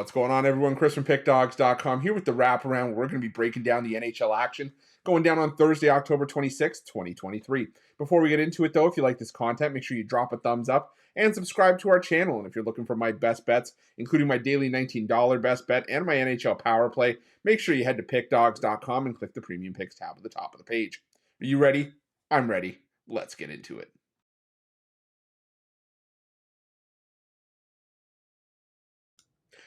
What's going on, everyone? Chris from Pickdawgz.com here with the Wraparound. We're going to be breaking down the NHL action going down on Thursday, October 26th, 2023. Before we get into it, though, if you like this content, make sure you drop a thumbs up and subscribe to our channel. And if you're looking for my best bets, including my daily $19 best bet and my NHL power play, make sure you head to Pickdawgz.com and click the Premium Picks tab at the top of the page. Are you ready? I'm ready. Let's get into it.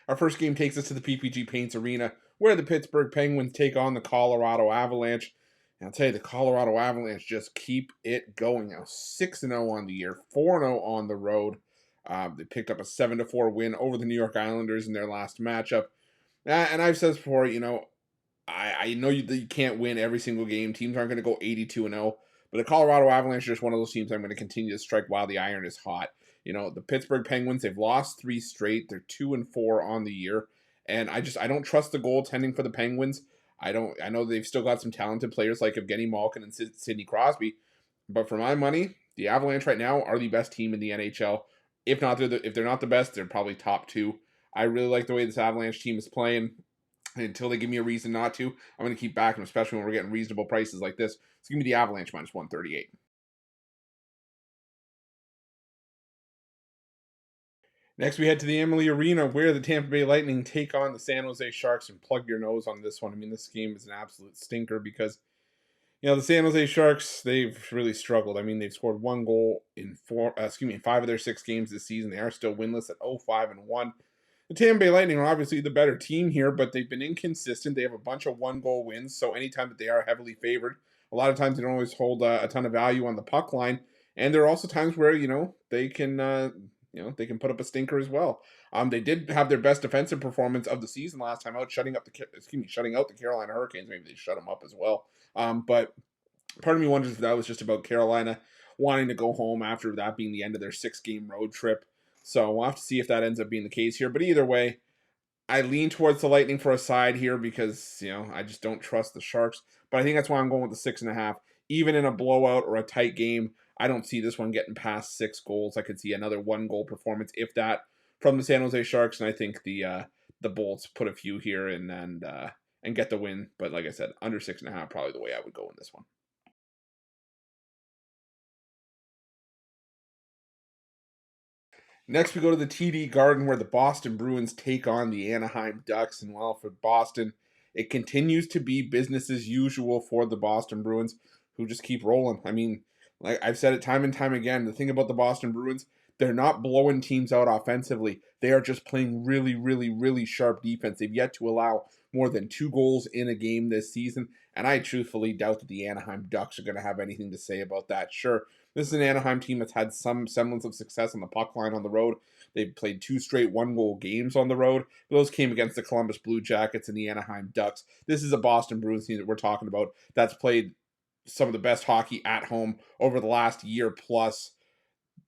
Our first game takes us to the PPG Paints Arena, where the Pittsburgh Penguins take on the Colorado Avalanche. And I'll tell you, the Colorado Avalanche just keep it going now. 6-0 on the year, 4-0 on the road. They picked up a 7-4 win over the New York Islanders in their last matchup. And I've said this before, I know you can't win every single game. Teams aren't going to go 82-0. But the Colorado Avalanche are just one of those teams I'm going to continue to strike while the iron is hot. The Pittsburgh Penguins, they've lost 3 straight. They're 2-4 on the year. And I don't trust the goaltending for the Penguins. I know they've still got some talented players like Evgeny Malkin and Sidney Crosby. But for my money, the Avalanche right now are the best team in the NHL. If they're not the best, they're probably top 2. I really like the way this Avalanche team is playing. And until they give me a reason not to, I'm going to keep backing them, especially when we're getting reasonable prices like this. So give me the Avalanche minus 138. Next, we head to the Amalie Arena, where the Tampa Bay Lightning take on the San Jose Sharks. And plug your nose on this one. I mean, this game is an absolute stinker because, the San Jose Sharks, they've really struggled. I mean, they've scored 1 goal in 5 of their 6 games this season. They are still winless at 0-5-1. The Tampa Bay Lightning are obviously the better team here, but they've been inconsistent. They have a bunch of 1-goal wins, so anytime that they are heavily favored, a lot of times they don't always hold a ton of value on the puck line. And there are also times where, they can put up a stinker as well. They did have their best defensive performance of the season last time out, shutting out the Carolina Hurricanes. Maybe they shut them up as well. But part of me wonders if that was just about Carolina wanting to go home after that being the end of their 6-game road trip. So we'll have to see if that ends up being the case here. But either way, I lean towards the Lightning for a side here because, I just don't trust the Sharks. But I think that's why I'm going with the 6.5. Even in a blowout or a tight game, I don't see this one getting past 6 goals. I could see another 1-goal performance, if that, from the San Jose Sharks. And I think the Bolts put a few here and get the win. But like I said, under 6.5, probably the way I would go in this one. Next, we go to the TD Garden, where the Boston Bruins take on the Anaheim Ducks. And well, for Boston, it continues to be business as usual for the Boston Bruins, who just keep rolling. I mean, like I've said it time and time again, the thing about the Boston Bruins, they're not blowing teams out offensively. They are just playing really, really, really sharp defense. They've yet to allow more than 2 goals in a game this season, and I truthfully doubt that the Anaheim Ducks are going to have anything to say about that. Sure, this is an Anaheim team that's had some semblance of success on the puck line on the road. They've played 2 straight 1-goal games on the road. Those came against the Columbus Blue Jackets and the Anaheim Ducks. This is a Boston Bruins team that we're talking about that's played some of the best hockey at home over the last year plus.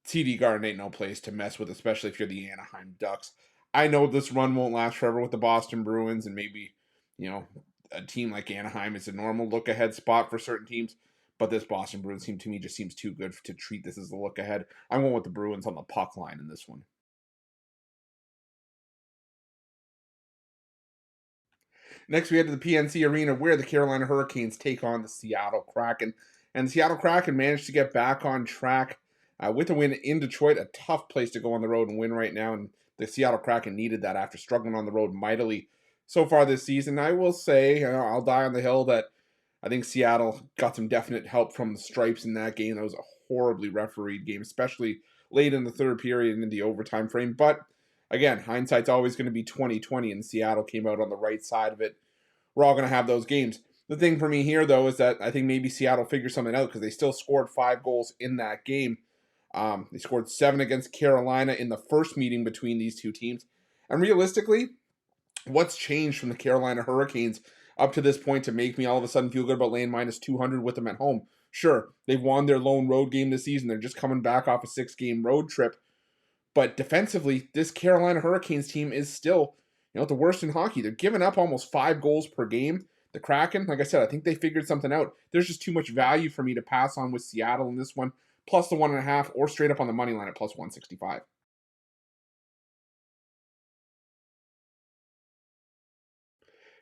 TD Garden ain't no place to mess with, especially if you're the Anaheim Ducks. I know this run won't last forever with the Boston Bruins, and maybe, a team like Anaheim is a normal look-ahead spot for certain teams, but this Boston Bruins team, to me, just seems too good to treat this as a look-ahead. I'm going with the Bruins on the puck line in this one. Next, we head to the PNC Arena, where the Carolina Hurricanes take on the Seattle Kraken. And the Seattle Kraken managed to get back on track with a win in Detroit, a tough place to go on the road and win right now. And the Seattle Kraken needed that after struggling on the road mightily so far this season. I will say, I'll die on the hill that I think Seattle got some definite help from the Stripes in that game. That was a horribly refereed game, especially late in the third period and in the overtime frame. But again, hindsight's always going to be 20/20, and Seattle came out on the right side of it. We're all going to have those games. The thing for me here, though, is that I think maybe Seattle figures something out because they still scored 5 goals in that game. They scored 7 against Carolina in the first meeting between these two teams. And realistically, what's changed from the Carolina Hurricanes up to this point to make me all of a sudden feel good about laying minus 200 with them at home? Sure, they've won their lone road game this season. They're just coming back off a 6-game road trip. But defensively, this Carolina Hurricanes team is still, the worst in hockey. They're giving up almost 5 goals per game. The Kraken, like I said, I think they figured something out. There's just too much value for me to pass on with Seattle in this one, plus the 1.5, or straight up on the money line at plus 165.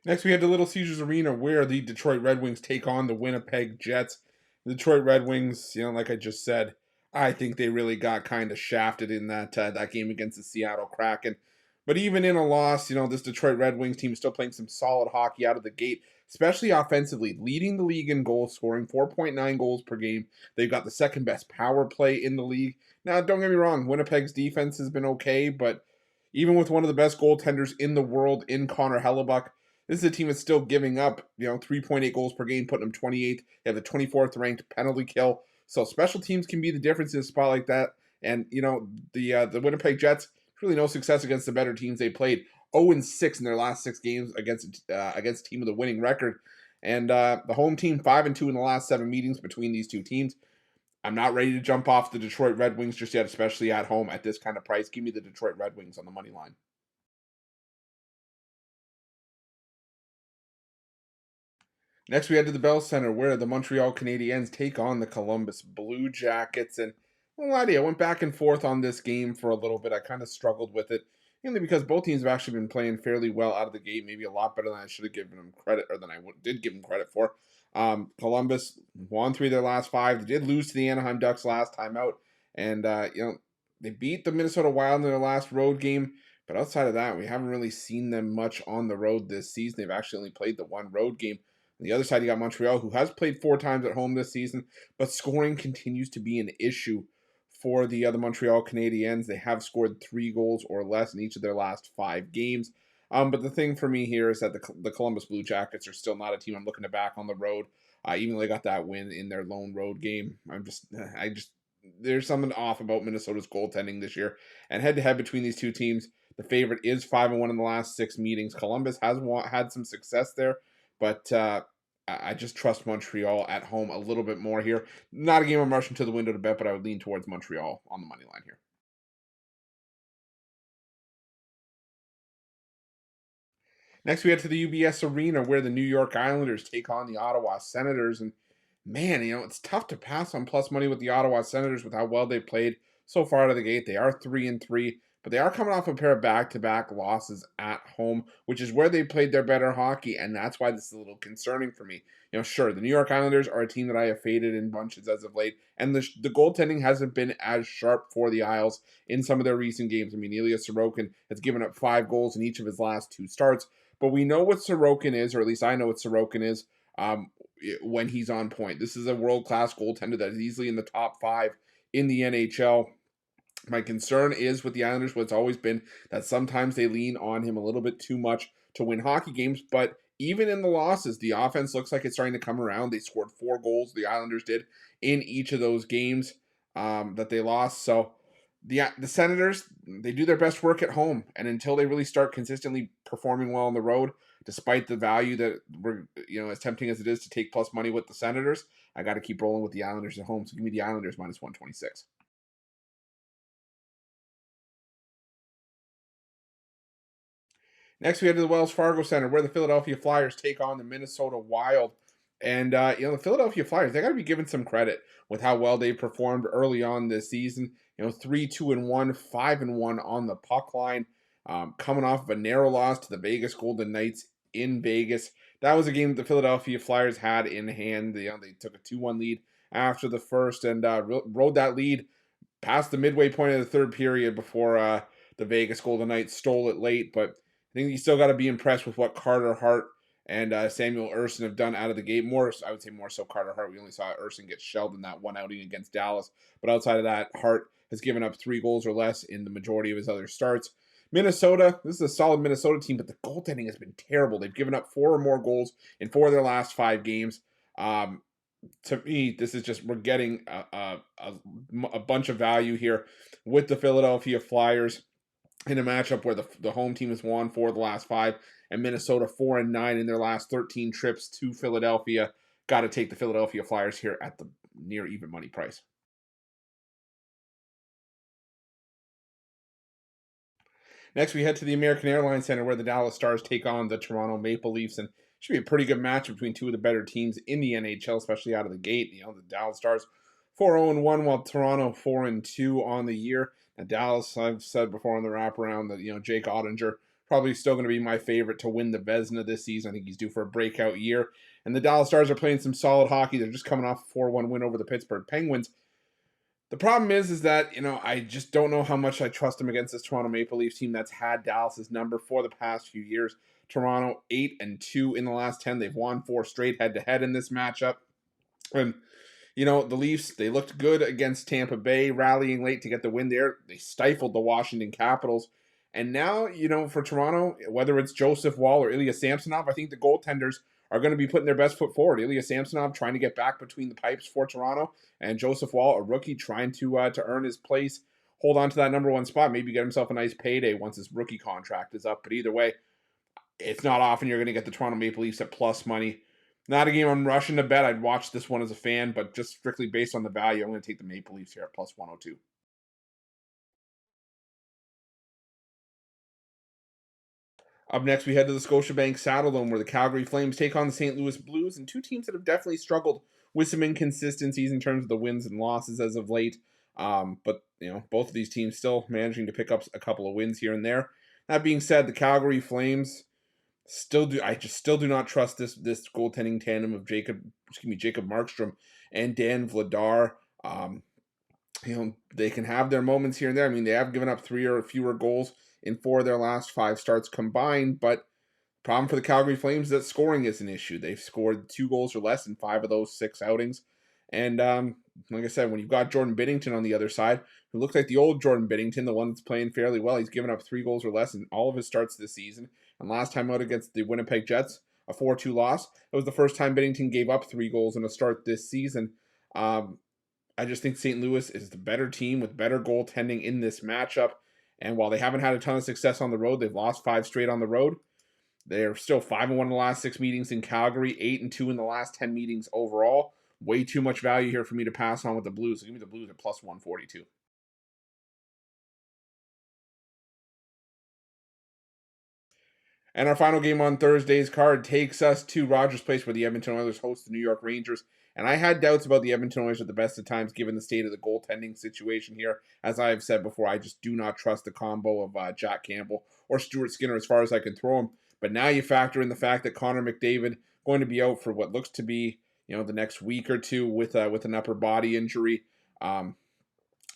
Next, we had the Little Caesars Arena where the Detroit Red Wings take on the Winnipeg Jets. The Detroit Red Wings, like I just said, I think they really got kind of shafted in that game against the Seattle Kraken. But even in a loss, this Detroit Red Wings team is still playing some solid hockey out of the gate, especially offensively, leading the league in goals, scoring 4.9 goals per game. They've got the second best power play in the league. Now, don't get me wrong, Winnipeg's defense has been okay, but even with one of the best goaltenders in the world in Connor Hellebuck, this is a team that's still giving up, 3.8 goals per game, putting them 28th. They have the 24th ranked penalty kill. So special teams can be the difference in a spot like that. And the Winnipeg Jets really no success against the better teams they played. 0-6 in their last 6 games against a team with a winning record. And the home team 5-2 in the last 7 meetings between these two teams. I'm not ready to jump off the Detroit Red Wings just yet, especially at home at this kind of price. Give me the Detroit Red Wings on the money line. Next, we head to the Bell Center, where the Montreal Canadiens take on the Columbus Blue Jackets. And I won't lie to you, I went back and forth on this game for a little bit. I kind of struggled with it, mainly because both teams have actually been playing fairly well out of the gate, maybe a lot better than I should have given them credit, or than I did give them credit for. Columbus won 3 of their last 5. They did lose to the Anaheim Ducks last time out, and they beat the Minnesota Wild in their last road game. But outside of that, we haven't really seen them much on the road this season. They've actually only played the one road game. On the other side, you got Montreal, who has played 4 times at home this season, but scoring continues to be an issue for the other Montreal Canadiens. They have scored 3 goals or less in each of their last 5 games. But the thing for me here is that the Columbus Blue Jackets are still not a team I'm looking to back on the road. Even though they got that win in their lone road game, there's something off about Minnesota's goaltending this year. And head to head between these two teams, the favorite is 5-1 in the last 6 meetings. Columbus has had some success there, but I just trust Montreal at home a little bit more here. Not a game I'm rushing to the window to bet, but I would lean towards Montreal on the money line here. Next, we head to the UBS Arena, where the New York Islanders take on the Ottawa Senators. And man, it's tough to pass on plus money with the Ottawa Senators with how well they played so far out of the gate. They are 3-3, but they are coming off a pair of back-to-back losses at home, which is where they played their better hockey, and that's why this is a little concerning for me. Sure, the New York Islanders are a team that I have faded in bunches as of late, and the goaltending hasn't been as sharp for the Isles in some of their recent games. I mean, Ilya Sorokin has given up 5 goals in each of his last 2 starts, but we know what Sorokin is, or at least I know what Sorokin is, when he's on point. This is a world-class goaltender that is easily in the top 5 in the NHL. My concern is with the Islanders, what's always been that sometimes they lean on him a little bit too much to win hockey games, but even in the losses, the offense looks like it's starting to come around. They scored 4 goals, the Islanders did, in each of those games that they lost. So the Senators, they do their best work at home, and until they really start consistently performing well on the road, despite the value that we're, as tempting as it is to take plus money with the Senators, I got to keep rolling with the Islanders at home. So give me the Islanders minus 126. Next, we head to the Wells Fargo Center, where the Philadelphia Flyers take on the Minnesota Wild. And, the Philadelphia Flyers, they got to be given some credit with how well they performed early on this season. 3-2-1, 5-1 on the puck line, coming off of a narrow loss to the Vegas Golden Knights in Vegas. That was a game that the Philadelphia Flyers had in hand. They took a 2-1 lead after the first and rode that lead past the midway point of the third period before the Vegas Golden Knights stole it late. But I think you still got to be impressed with what Carter Hart and Samuel Ersson have done out of the gate. I would say more so Carter Hart. We only saw Ersson get shelled in that one outing against Dallas. But outside of that, Hart has given up 3 goals or less in the majority of his other starts. Minnesota, this is a solid Minnesota team, but the goaltending has been terrible. They've given up 4 or more goals in 4 of their last 5 games. To me, this is just, we're getting a bunch of value here with the Philadelphia Flyers in a matchup where the home team has won 4 of the last 5, and Minnesota 4-9 in their last 13 trips to Philadelphia. Got to take the Philadelphia Flyers here at the near even money price. Next, we head to the American Airlines Center, where the Dallas Stars take on the Toronto Maple Leafs, and should be a pretty good match between 2 of the better teams in the NHL, especially out of the gate. The Dallas Stars 4-0-1, while Toronto 4-2 on the year. Now, Dallas, I've said before on the wraparound that Jake Ottinger probably still going to be my favorite to win the Vezina this season. I think he's due for a breakout year. And the Dallas Stars are playing some solid hockey. They're just coming off a 4-1 win over the Pittsburgh Penguins. The problem is that, I just don't know how much I trust him against this Toronto Maple Leafs team that's had Dallas's number for the past few years. Toronto 8-2 in the last 10. They've won 4 straight head-to-head in this matchup. And, the Leafs, they looked good against Tampa Bay, rallying late to get the win there. They stifled the Washington Capitals. And now, for Toronto, whether it's Joseph Woll or Ilya Samsonov, I think the goaltenders are going to be putting their best foot forward. Ilya Samsonov trying to get back between the pipes for Toronto, and Joseph Woll, a rookie, trying to earn his place, hold on to that number 1 spot, maybe get himself a nice payday once his rookie contract is up. But either way, it's not often you're going to get the Toronto Maple Leafs at plus money. Not a game I'm rushing to bet. I'd watch this one as a fan, but just strictly based on the value, I'm going to take the Maple Leafs here at plus 102. Up next, we head to the Scotiabank Saddledome, where the Calgary Flames take on the St. Louis Blues, and two teams that have definitely struggled with some inconsistencies in terms of the wins and losses as of late. But both of these teams still managing to pick up a couple of wins here and there. That being said, the Calgary Flames still do not trust this goaltending tandem of Jacob Markstrom and Dan Vladar. They can have their moments here and there. I mean, they have given up 3 or fewer goals in 4 of their last 5 starts combined, but problem for the Calgary Flames is that scoring is an issue. They've scored 2 goals or less in 5 of those 6 outings. And like I said, when you've got Jordan Binnington on the other side, who looks like the old Jordan Binnington, the one that's playing fairly well, he's given up 3 goals or less in all of his starts this season. And last time out against the Winnipeg Jets, a 4-2 loss. It was the first time Binnington gave up 3 goals in a start this season. I just think St. Louis is the better team with better goaltending in this matchup. And while they haven't had a ton of success on the road, they've lost 5 straight on the road. They're still 5-1 in the last 6 meetings in Calgary, 8-2 in the last 10 meetings overall. Way too much value here for me to pass on with the Blues. So give me the Blues at plus 142. And our final game on Thursday's card takes us to Rogers Place, where the Edmonton Oilers host the New York Rangers. And I had doubts about the Edmonton Oilers at the best of times, given the state of the goaltending situation here. As I have said before, I just do not trust the combo of Jack Campbell or Stuart Skinner as far as I can throw them. But now you factor in the fact that Connor McDavid going to be out for what looks to be, the next week or two with an upper body injury. And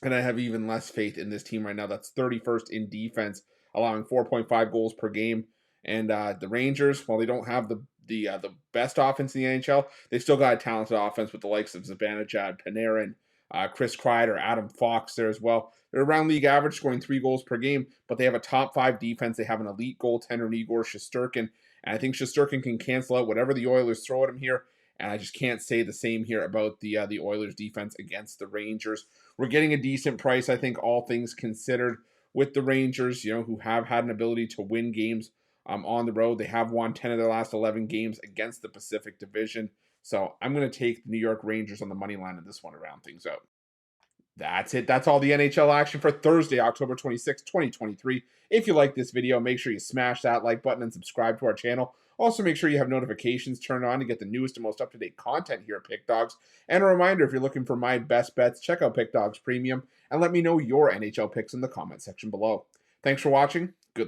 I have even less faith in this team right now. That's 31st in defense, allowing 4.5 goals per game. And the Rangers, while they don't have the best offense in the NHL, they still got a talented offense with the likes of Zibanejad, Panarin, Chris Kreider, Adam Fox there as well. They're around league average, scoring 3 goals per game, but they have a top 5 defense. They have an elite goaltender, Igor Shesterkin, and I think Shesterkin can cancel out whatever the Oilers throw at him here. And I just can't say the same here about the Oilers defense against the Rangers. We're getting a decent price, I think, all things considered, with the Rangers, who have had an ability to win games on the road. They have won 10 of their last 11 games against the Pacific Division. So I'm going to take the New York Rangers on the money line of this one to round things out. That's it. That's all the NHL action for Thursday, October 26, 2023. If you like this video, make sure you smash that like button and subscribe to our channel. Also, make sure you have notifications turned on to get the newest and most up-to-date content here at Pick Dawgz. And a reminder, if you're looking for my best bets, check out Pick Dawgz Premium and let me know your NHL picks in the comment section below. Thanks for watching. Good